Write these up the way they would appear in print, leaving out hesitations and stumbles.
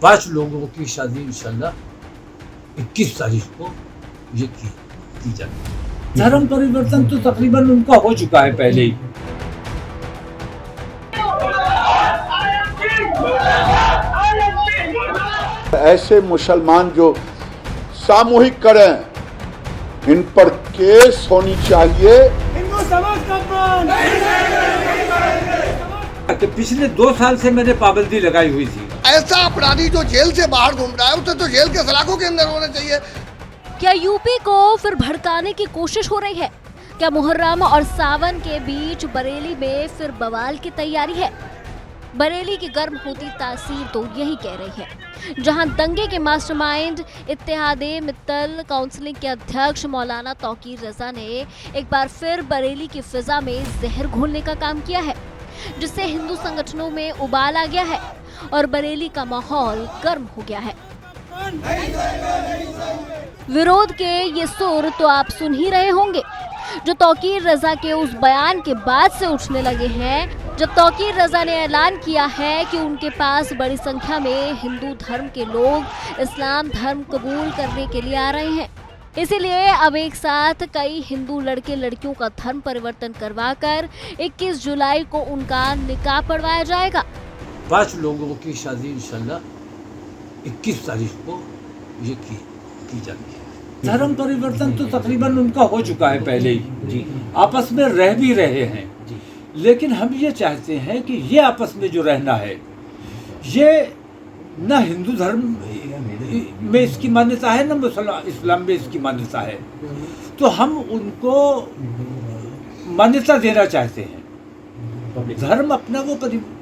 5 लोगों की शादी इंशाल्लाह 21 तारीख को ये की जाएगी। धर्म परिवर्तन तो तकरीबन उनका हो चुका है पहले ही। ऐसे मुसलमान जो सामूहिक करें, इन पर केस होनी चाहिए। कि पिछले 2 साल से मैंने पाबंदी लगाई हुई थी। ऐसा अपराधी जो जेल से बाहर घूम रहा है उसे तो जेल के सलाखों के अंदर होना चाहिए। क्या यूपी को फिर भड़काने की कोशिश हो रही है? क्या मुहर्रम और सावन के बीच बरेली में फिर बवाल की तैयारी है? बरेली की गर्म होती तासीर तो यही कह रही है, जहां दंगे के मास्टरमाइंड इत्तेहादे मित्तल काउंसिलिंग के अध्यक्ष मौलाना तौकीर रजा ने एक बार फिर बरेली की फिजा में जहर घोलने का काम किया है, जिससे हिंदू संगठनों में उबाल आ गया है और बरेली का माहौल गर्म हो गया है। विरोध के ये सुर तो आप सुन ही रहे होंगे, जो तौकीर रजा के उस बयान के बाद से उठने लगे हैं, जब तौकीर रजा ने ऐलान किया है कि उनके पास बड़ी संख्या में हिंदू धर्म के लोग इस्लाम धर्म कबूल करने के लिए आ रहे हैं। इसीलिए अब एक साथ कई हिंदू लड़के लड़कियों का धर्म परिवर्तन करवाकर 21 जुलाई को उनका निकाह पढ़वाया जाएगा। 5 लोगों की शादी इंशाल्लाह 21 तारीख को ये की जाएगी। धर्म परिवर्तन तो तकरीबन उनका हो चुका है पहले ही जी। आपस में रह भी रहे हैं जी। लेकिन हम ये चाहते हैं कि ये आपस में जो रहना है, ये न हिंदू धर्म में इसकी मान्यता है, न इस्लाम में इसकी मान्यता है, तो हम उनको मान्यता देना चाहते हैं। धर्म अपना वो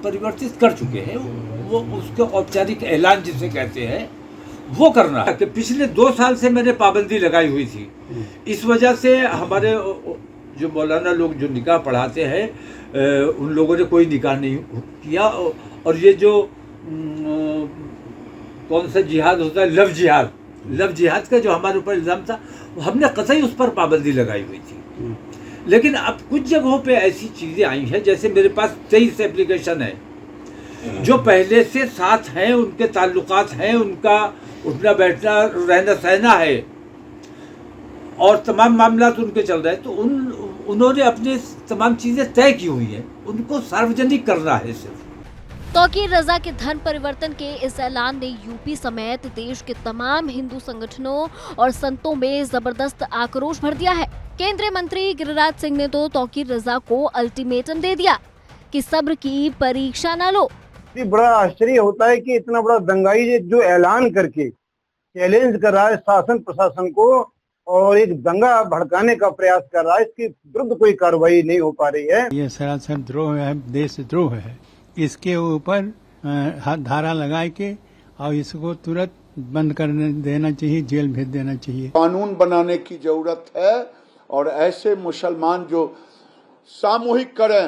परिवर्तित कर चुके हैं, वो उसके औपचारिक ऐलान जिसे कहते हैं वो करना है। कि पिछले 2 साल से मैंने पाबंदी लगाई हुई थी, इस वजह से हमारे जो मौलाना लोग जो निकाह पढ़ाते हैं उन लोगों ने कोई निकाह नहीं किया। और ये जो कौन सा जिहाद होता है, लव जिहाद का जो हमारे ऊपर इल्ज़ाम था, हमने कतई उस पर पाबंदी लगाई हुई थी। लेकिन अब कुछ जगहों पे ऐसी चीज़ें आई हैं, जैसे मेरे पास 23 एप्लीकेशन है जो पहले से साथ हैं, उनके ताल्लुकात हैं, उनका उठना बैठना रहना सहना है और तमाम मामला तो उनके चल रहे हैं, तो उन्होंने अपने तमाम चीज़ें तय की हुई हैं, उनको सार्वजनिक करना है सिर्फ। तौकीर रजा के धर्म परिवर्तन के इस ऐलान ने यूपी समेत देश के तमाम हिंदू संगठनों और संतों में जबरदस्त आक्रोश भर दिया है। केंद्रीय मंत्री गिरिराज सिंह ने तो तौकीर रजा को अल्टीमेटम दे दिया कि सब्र की परीक्षा न लो। बड़ा आश्चर्य होता है कि इतना बड़ा दंगाई जो ऐलान करके चैलेंज कर रहा है शासन प्रशासन को और एक दंगा भड़काने का प्रयास कर रहा है, इसके विरुद्ध कोई कार्रवाई नहीं हो पा रही है। ये सरासर द्रोह है, देशद्रोह है। इसके ऊपर धारा लगा के और इसको तुरंत बंद कर देना चाहिए, जेल भेज देना चाहिए। कानून बनाने की जरूरत है और ऐसे मुसलमान जो सामूहिक करें,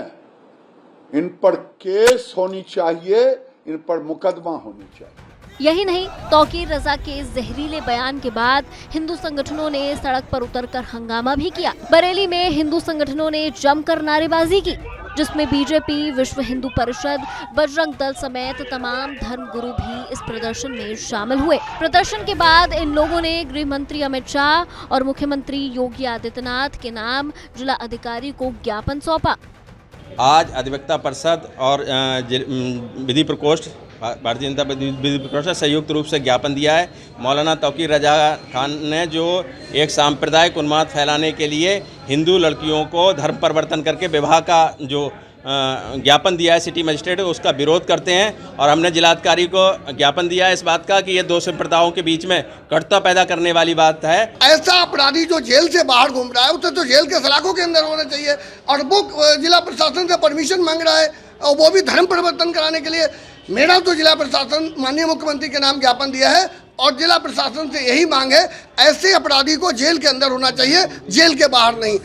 इन पर केस होनी चाहिए, इन पर मुकदमा होनी चाहिए। यही नहीं, तौकीर रजा के जहरीले बयान के बाद हिंदू संगठनों ने सड़क पर उतरकर हंगामा भी किया। बरेली में हिंदू संगठनों ने जमकर नारेबाजी की, जिसमें बीजेपी, विश्व हिंदू परिषद, बजरंग दल समेत तमाम धर्म गुरु भी इस प्रदर्शन में शामिल हुए। प्रदर्शन के बाद इन लोगों ने गृह मंत्री अमित शाह और मुख्यमंत्री योगी आदित्यनाथ के नाम जिला अधिकारी को ज्ञापन सौंपा। आज अधिवक्ता परिषद और विधि प्रकोष्ठ, भारतीय जनता विधि प्रकोष्ठ संयुक्त रूप से ज्ञापन दिया है। मौलाना तौकीर रजा खान ने जो एक सांप्रदायिक उन्माद फैलाने के लिए हिंदू लड़कियों को धर्म परिवर्तन करके विवाह का जो ज्ञापन दिया है सिटी मजिस्ट्रेट, उसका विरोध करते हैं। और हमने जिलाधिकारी को ज्ञापन दिया है इस बात का कि ये 2 संप्रदायों के बीच में कटुता पैदा करने वाली बात है। ऐसा अपराधी जो जेल से बाहर घूम रहा है उसे तो जेल के सलाखों के अंदर होना चाहिए। और वो जिला प्रशासन से परमिशन मांग रहा है और वो भी धर्म परिवर्तन कराने के लिए। मेरा तो जिला प्रशासन माननीय मुख्यमंत्री के नाम ज्ञापन दिया है और जिला प्रशासन से यही मांग है, ऐसे अपराधी को जेल के अंदर होना चाहिए, जेल के बाहर नहीं।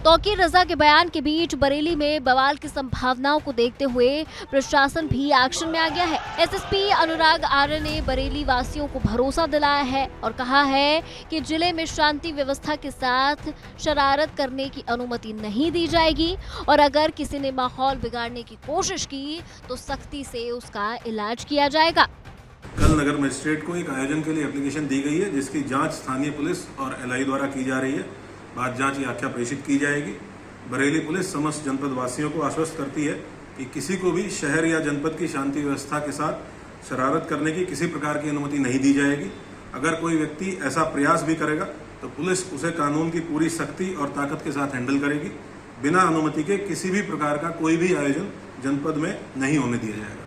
तौकीर रजा के बयान के बीच बरेली में बवाल की संभावनाओं को देखते हुए प्रशासन भी एक्शन में आ गया है। एसएसपी अनुराग आर्य ने बरेली वासियों को भरोसा दिलाया है और कहा है कि जिले में शांति व्यवस्था के साथ शरारत करने की अनुमति नहीं दी जाएगी और अगर किसी ने माहौल बिगाड़ने की कोशिश की तो सख्ती से उसका इलाज किया जाएगा। कल नगर मजिस्ट्रेट को एक आयोजन के लिए एप्लीकेशन दी गई है, जिसकी जांच स्थानीय पुलिस और एलआई द्वारा की जा रही है। बाद जांच की आख्या प्रेषित की जाएगी। बरेली पुलिस समस्त जनपद वासियों को आश्वस्त करती है कि किसी को भी शहर या जनपद की शांति व्यवस्था के साथ शरारत करने की किसी प्रकार की अनुमति नहीं दी जाएगी। अगर कोई व्यक्ति ऐसा प्रयास भी करेगा तो पुलिस उसे कानून की पूरी सख्ती और ताकत के साथ हैंडल करेगी। बिना अनुमति के किसी भी प्रकार का कोई भी आयोजन जनपद में नहीं होने दिया जाएगा।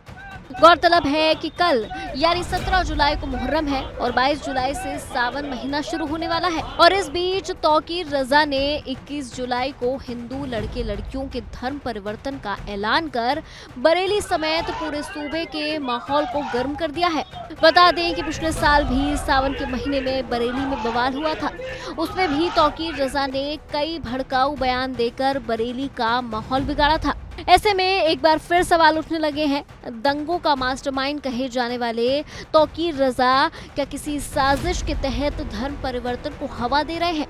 गौरतलब है कि कल यानी 17 जुलाई को मुहर्रम है और 22 जुलाई से सावन महीना शुरू होने वाला है और इस बीच तौकीर रजा ने 21 जुलाई को हिंदू लड़के लड़कियों के धर्म परिवर्तन का ऐलान कर बरेली समेत पूरे सूबे के माहौल को गर्म कर दिया है। बता दें कि पिछले साल भी सावन के महीने में बरेली में बवाल हुआ था, उसमें भी तौकीर रजा ने कई भड़काऊ बयान देकर बरेली का माहौल बिगाड़ा था। ऐसे में एक बार फिर सवाल उठने लगे हैं, दंगों का मास्टरमाइंड कहे जाने वाले तौकीर रजा क्या किसी साजिश के तहत धर्म परिवर्तन को हवा दे रहे हैं?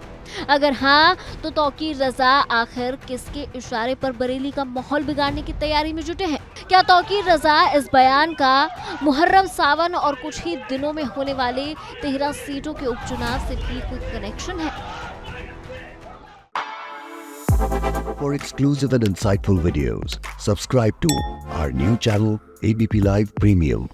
अगर हाँ तो तौकीर रजा आखिर किसके इशारे पर बरेली का माहौल बिगाड़ने की तैयारी में जुटे हैं? क्या तौकीर रजा इस बयान का मुहर्रम, सावन और कुछ ही दिनों में होने वाले 13 सीटों के उपचुनाव से भी कोई कनेक्शन है? For exclusive and insightful videos, subscribe to our new channel ABP Live Premium.